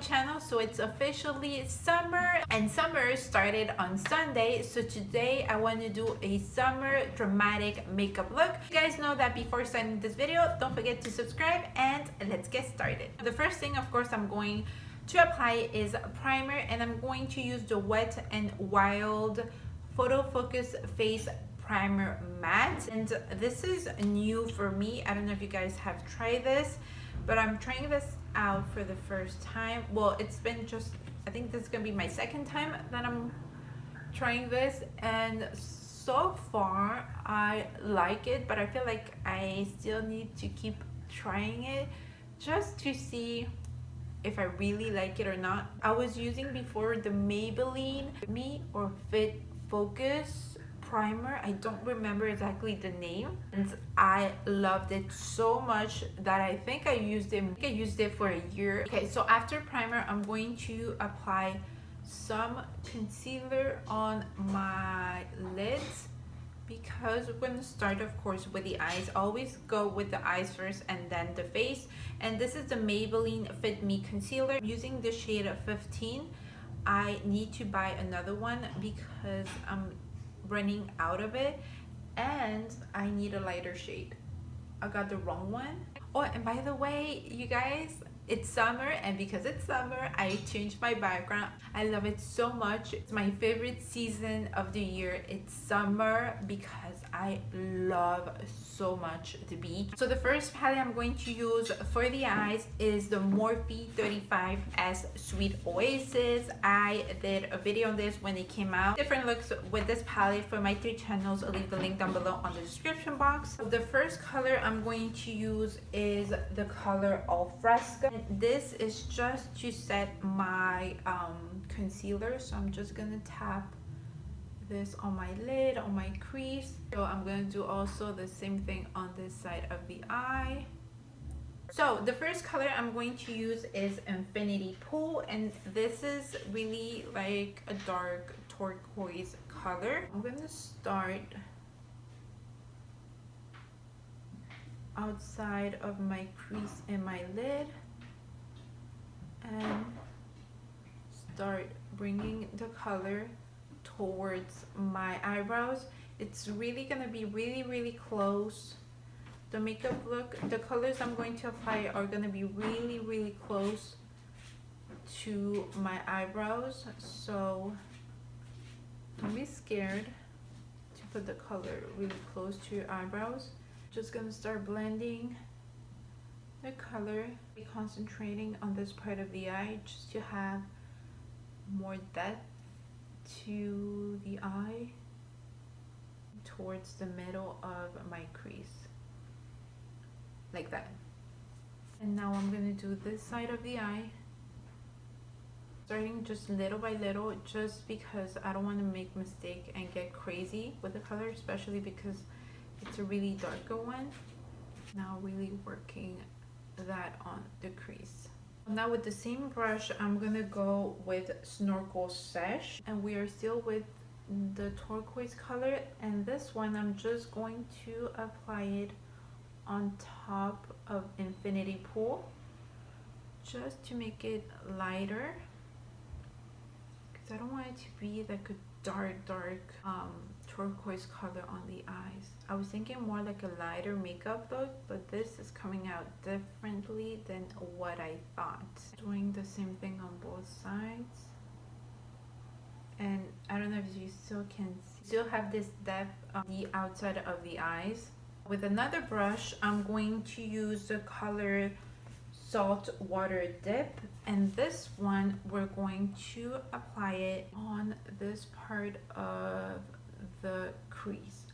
channel. So it's officially summer and summer started on Sunday. So today I want to do a summer dramatic makeup look. You guys know that before starting this video, don't forget to subscribe and let's get started. The first thing, of course, I'm going to apply is primer, and I'm going to use the Wet n Wild Photo Focus Face Primer Matte, and this is new for me. I don't know if you guys have tried this, but I'm trying this out for the first time. Well, it's been just, I think this is gonna be my second time that I'm trying this, and so far I like it, but I feel like I still need to keep trying it just to see if I really like it or not. I was using before the Maybelline Fit Me or Fit Focus primer. I don't remember exactly the name, and I loved it so much that I think I used it for a year. Okay, so after primer, I'm going to apply some concealer on my lids, because we're going to start, of course, with the eyes. Always go with the eyes first and then the face. And this is the Maybelline Fit Me Concealer using the shade of 15. I need to buy another one because I'm running out of it, and I need a lighter shade. I got the wrong one. Oh, and by the way, you guys, it's summer, and because it's summer, I changed my background. I love it so much. It's my favorite season of the year. It's summer because I love so much the beach. So the first palette I'm going to use for the eyes is the Morphe 35S Sweet Oasis. I did a video on this when it came out. Different looks with this palette for my 3 channels. I'll leave the link down below on the description box. The first color I'm going to use is the color Al Fresco. This is just to set my concealer, so I'm just gonna tap this on my lid, on my crease. So I'm gonna do also the same thing on this side of the eye. So the first color I'm going to use is Infinity Pool, and this is really like a dark turquoise color. I'm gonna start outside of my crease and my lid and start bringing the color towards my eyebrows. It's really gonna be really close. The makeup look, the colors I'm going to apply are gonna be really close to my eyebrows, so don't be scared to put the color really close to your eyebrows. Just gonna start blending the color, be concentrating on this part of the eye just to have more depth to the eye towards the middle of my crease, like that. And now I'm gonna do this side of the eye, starting just little by little, just because I don't want to make mistake and get crazy with the color, especially because it's a really darker one. Now really working that on the crease. Now with the same brush, I'm gonna go with Snorkel Sesh, and we are still with the turquoise color, and this one I'm just going to apply it on top of Infinity Pool just to make it lighter, because I don't want it to be like a dark turquoise color on the eyes. I was thinking more like a lighter makeup look, but this is coming out differently than what I thought. Doing the same thing on both sides, and I don't know if you still can see, still have this depth on the outside of the eyes. With another brush, I'm going to use the color Salt Water Dip, and this one we're going to apply it on this part of the crease,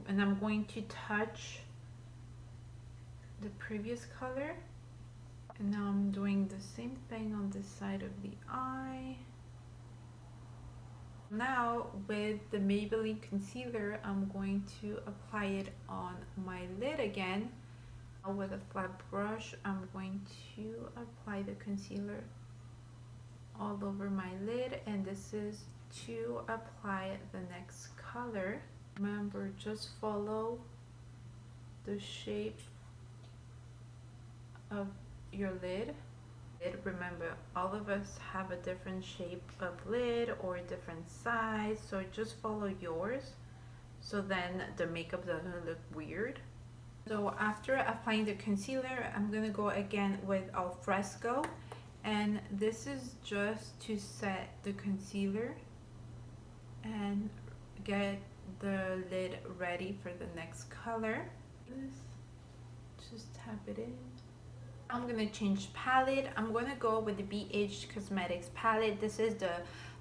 and I'm going to touch the previous color, and now I'm doing the same thing on this side of the eye. Now with the Maybelline concealer, I'm going to apply it on my lid again. With a flat brush, I'm going to apply the concealer all over my lid, and this is to apply the next color. Remember, just follow the shape of your lid. Remember, all of us have a different shape of lid or a different size, so just follow yours so then the makeup doesn't look weird. So after applying the concealer, I'm gonna go again with Al Fresco, and this is just to set the concealer and get the lid ready for the next color. Just tap it in. I'm gonna change palette. I'm gonna go with the BH Cosmetics palette. This is the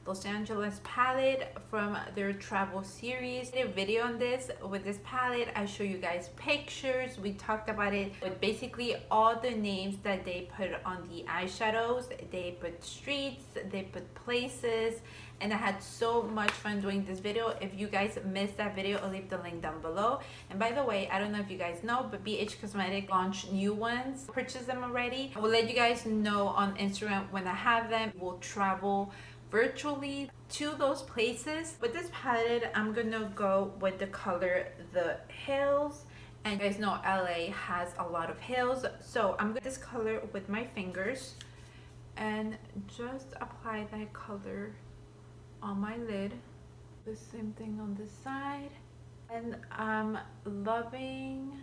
Los Angeles palette from their travel series. I did a video on this with this palette. I show you guys pictures. We talked about it with basically all the names that they put on the eyeshadows. They put streets, they put places, and I had so much fun doing this video. If you guys missed that video, I'll leave the link down below. And by the way, I don't know if you guys know, but BH Cosmetics launched new ones. Purchase them already. I will let you guys know on Instagram when I have them. We'll travel virtually to those places. With this palette, I'm gonna go with the color The Hills, and you guys know LA has a lot of hills, so I'm gonna this color with my fingers and just apply that color on my lid. The same thing on this side, and I'm loving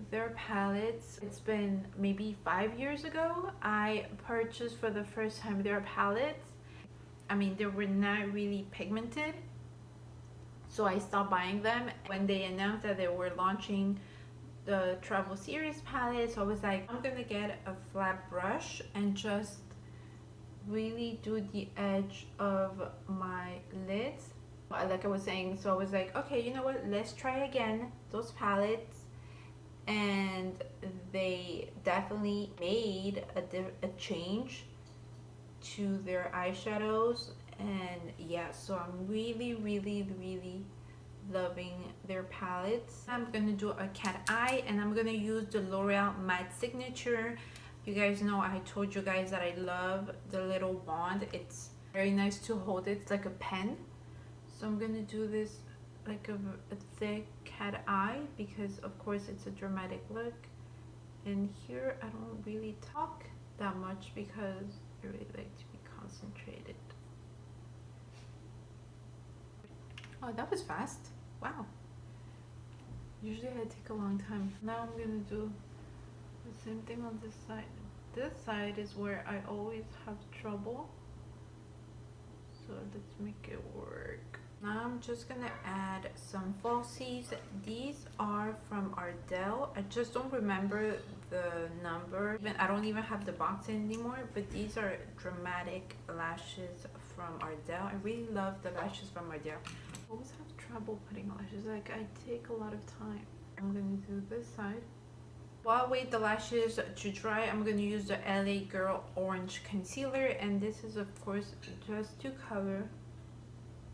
their palettes. It's been maybe 5 years ago I purchased for the first time their palettes. I mean, they were not really pigmented, so I stopped buying them. When they announced that they were launching the travel series palette, so I was like, I'm gonna get a flat brush and just really do the edge of my lids like I was saying. So I was like, okay, you know what, let's try again those palettes, and they definitely made a change to their eyeshadows. And yeah, so I'm really loving their palettes. I'm gonna do a cat eye, and I'm gonna use the L'Oreal Matte Signature. You guys know I told you guys that I love the little wand. It's very nice to hold. It's like a pen. So I'm gonna do this like a thick cat eye because of course it's a dramatic look. And here I don't really talk that much because I really like to be concentrated. Oh, that was fast. Wow. Usually I take a long time. Now I'm gonna do the same thing on this side. This side is where I always have trouble. So let's make it work. Now I'm just gonna add some falsies. These are from Ardell. I just don't remember the number. I don't even have the box anymore, but these are dramatic lashes from Ardell. I really love the lashes from Ardell. I always have trouble putting lashes. Like, I take a lot of time. I'm gonna do this side. While I wait the lashes to dry, I'm going to use the LA Girl Orange Concealer, and this is of course just to color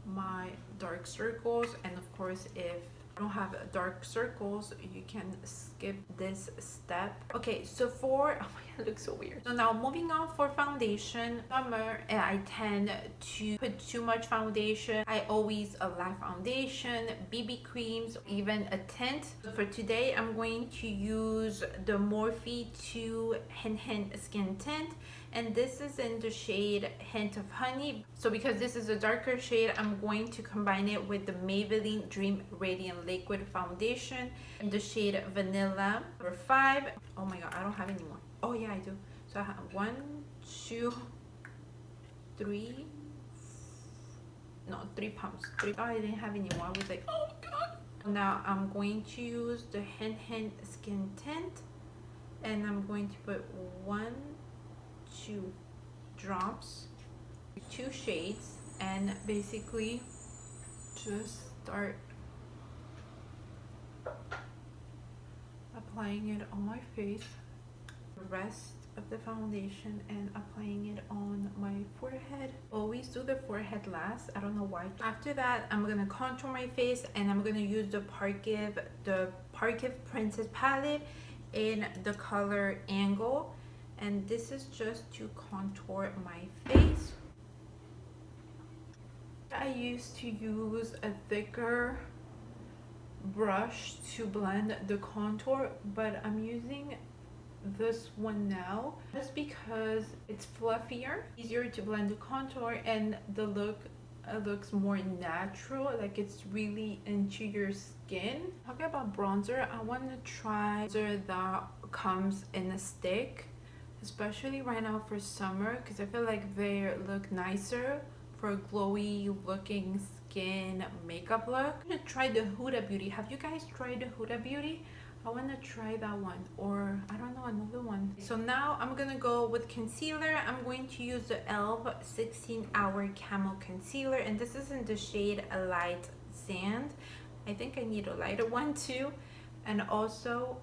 my dark circles. And of course, if you don't have dark circles, you can skip this step. Okay, so for oh my god, it looks so weird. So now moving on for foundation. Summer, I tend to put too much foundation. I always apply foundation, BB creams, even a tint. So for today, I'm going to use the Morphe 2 Hint Skin Tint, and this is in the shade Hint of Honey. So because this is a darker shade, I'm going to combine it with the Maybelline Dream Radiant Liquid Foundation in the shade Vanilla number 5. Oh my god, I don't have any more. Oh yeah, I do. So I have 1, 2, 3, no, 3 pumps. Oh, I didn't have any more. I was like, oh my god. Now I'm going to use the Hint Skin Tint, and I'm going to put 1, 2 drops, 2 shades, and basically just start applying it on my face, the rest of the foundation, and applying it on my forehead. Always do the forehead last, I don't know why. After that, I'm gonna contour my face, and I'm gonna use the Parkiv Princess palette in the color Angle, and this is just to contour my face. I used to use a thicker brush to blend the contour, but I'm using this one now just because it's fluffier, easier to blend the contour, and the look looks more natural, like it's really into your skin. Talking about bronzer, I want to try bronzer that comes in a stick, especially right now for summer, because I feel like they look nicer for a glowy looking skin makeup look. I'm gonna try the Huda Beauty. Have you guys tried the Huda Beauty? I want to try that one, or I don't know, another one. So now I'm gonna go with concealer. I'm going to use the e.l.f. 16-hour Camo Concealer, and this is in the shade Light Sand. I think I need a lighter one too. And also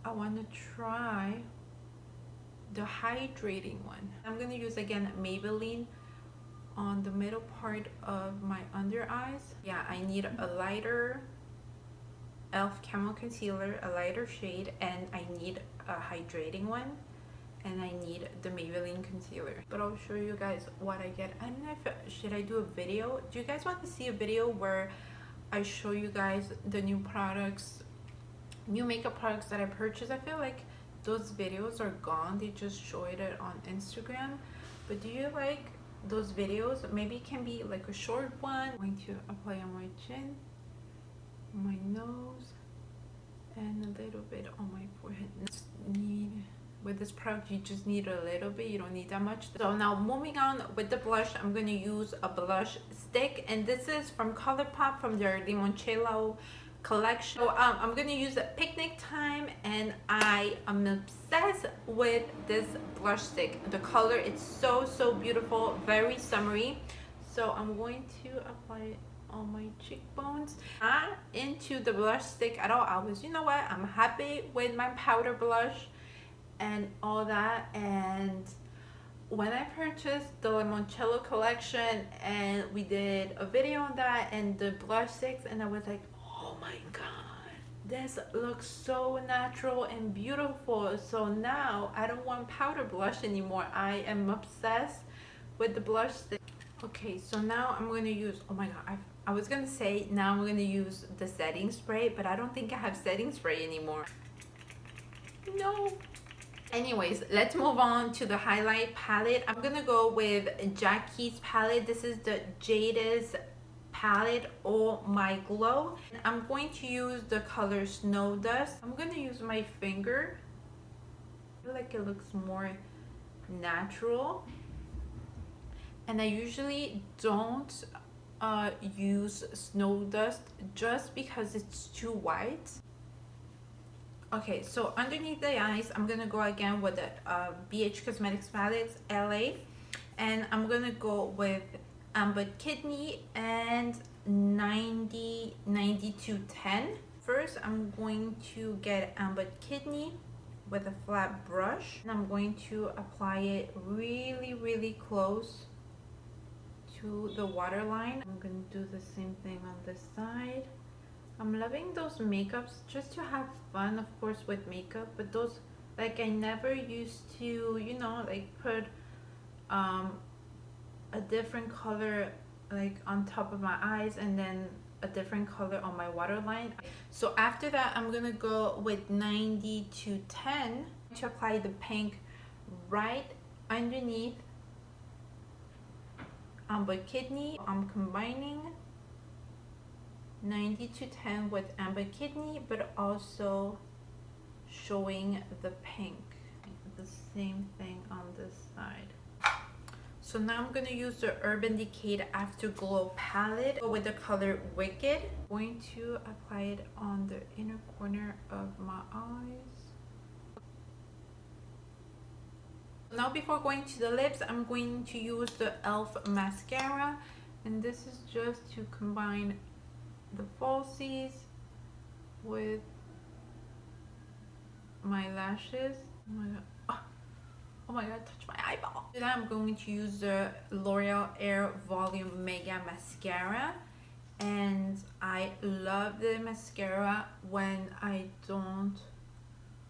I want to try the hydrating one. I'm gonna use again Maybelline on the middle part of my under eyes. Yeah, I need a lighter e.l.f. Camo Concealer, a lighter shade, and I need a hydrating one, and I need the Maybelline concealer. But I'll show you guys what I get. I don't know if should I do a video. Do you guys want to see a video where I show you guys the new products, new makeup products that I purchased? I feel like those videos are gone. They just showed it on Instagram. But do you like those videos? Maybe it can be like a short one. I'm going to apply on my chin, my nose, and a little bit on my forehead. With this product, you just need a little bit, you don't need that much. So now moving on with the blush, I'm going to use a blush stick, and this is from ColourPop, from their Limoncello collection. So I'm going to use Picnic Time, and I am obsessed with this blush stick. The color, it's so beautiful, very summery. So I'm going to apply it on my cheekbones. Not into the blush stick at all. I was, you know what, I'm happy with my powder blush and all that. And when I purchased the Limoncello collection, and we did a video on that and the blush sticks, and I was like, oh my god, this looks so natural and beautiful. So now I don't want powder blush anymore. I am obsessed with the blush stick. Okay, so now I'm going to use, oh my god, I was going to say now I'm going to use the setting spray, but I don't think I have setting spray anymore. No. Anyways, let's move on to the highlight palette. I'm going to go with Jackie's palette. This is the Jada's palette, Oh My Glow. I'm going to use the color Snow Dust. I'm going to use my finger. I feel like it looks more natural. And I usually don't use Snow Dust just because it's too white. Okay, so underneath the eyes, I'm gonna go again with the BH Cosmetics palette LA, and I'm gonna go with Amber Kidney and 9210. First, I'm going to get Amber Kidney with a flat brush, and I'm going to apply it really close to the waterline. I'm gonna do the same thing on this side. I'm loving those makeups just to have fun, of course, with makeup, but those, like, I never used to, you know, like put a different color like on top of my eyes and then a different color on my waterline. So after that, I'm gonna go with 9210 to apply the pink right underneath Amber Kidney. I'm combining 9210 with Amber Kidney, but also showing the pink. The same thing on this side. So now I'm going to use the Urban Decay Afterglow palette with the color Wicked. I'm going to apply it on the inner corner of my eyes. Now before going to the lips, I'm going to use the e.l.f. mascara, and this is just to combine the falsies with my lashes. Oh my god, oh my god, touch my eyeball. Then I'm going to use the L'Oreal Air Volume Mega Mascara, and I love the mascara when I don't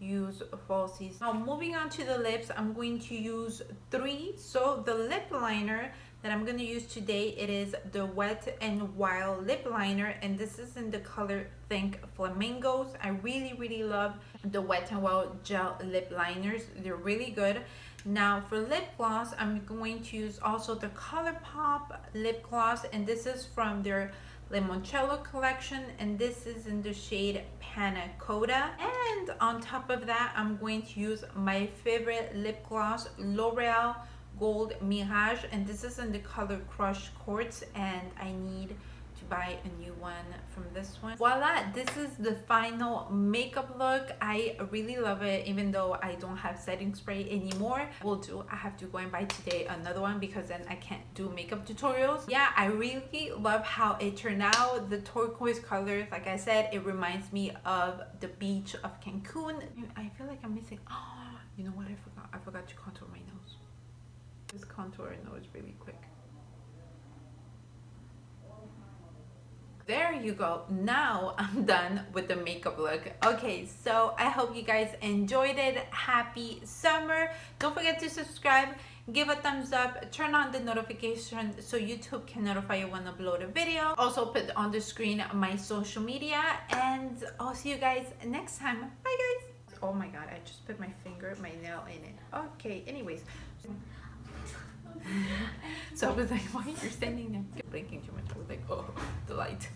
use falsies. Now moving on to the lips, I'm going to use 3. So the lip liner that I'm gonna use today. It is the Wet n Wild lip liner, and this is in the color Think Flamingos. I really love the Wet n Wild gel lip liners. They're really good. Now for lip gloss, I'm going to use also the ColourPop lip gloss, and this is from their Limoncello collection, and this is in the shade Panna Cotta. And on top of that, I'm going to use my favorite lip gloss, L'Oreal Gold Mirage, and this is in the color Crush Quartz, and I need to buy a new one from this one. Voila, this is the final makeup look. I really love it, even though I don't have setting spray anymore. I have to go and buy today another one because then I can't do makeup tutorials. Yeah, I really love how it turned out. The turquoise color, like I said, it reminds me of the beach of Cancun. I feel like I'm missing, oh, you know what I forgot to contour my nose. Just contour my nose really quick. There you go. Now I'm done with the makeup look. Okay, so I hope you guys enjoyed it. Happy summer. Don't forget to subscribe, give a thumbs up, turn on the notification so YouTube can notify you when I upload a video. Also put on the screen my social media, and I'll see you guys next time. Bye guys. Oh my god, I just put my nail in it. Okay, anyways. So I was like, why are you standing there? Blinking too much. I was like, oh, the light.